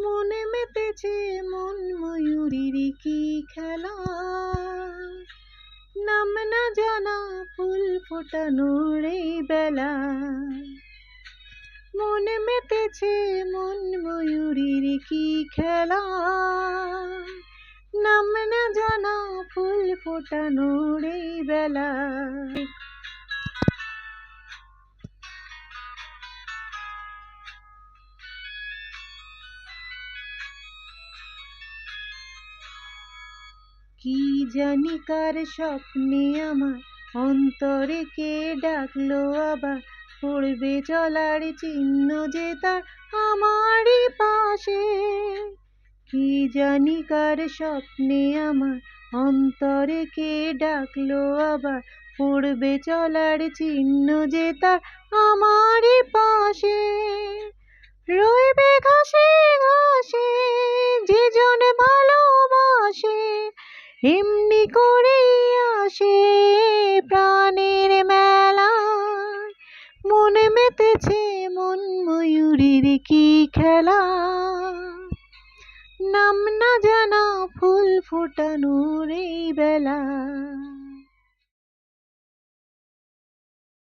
মনে মেতেছে মন ময়ূরীর কি খেলা, নাম না জানা ফুল ফোটানোর এই বেলা। মনে মেতেছে মন ময়ূরীর কি খেলা, নাম না জানা ফুল ফোটানোর এই বেলা। কি জানি কার স্বপ্নে আমার অন্তরে কে ডাকলো আবার, পড়বে চলার চিহ্ন যে তার আমারই পাশে। কি জানি কার স্বপ্নে আমার অন্তরে কে ডাকলো আবার, পড়বে চলার চিহ্ন যে তার আমারই পাশে। রইবে ঘাসে ঘাসে যে জন ভালোবাসে, এমনি করেই আসে প্রাণের মেলায়। মনে মেতেছে মন ময়ূরীর কি খেলা, নাম না জানা ফুল ফোটানোর এই বেলা।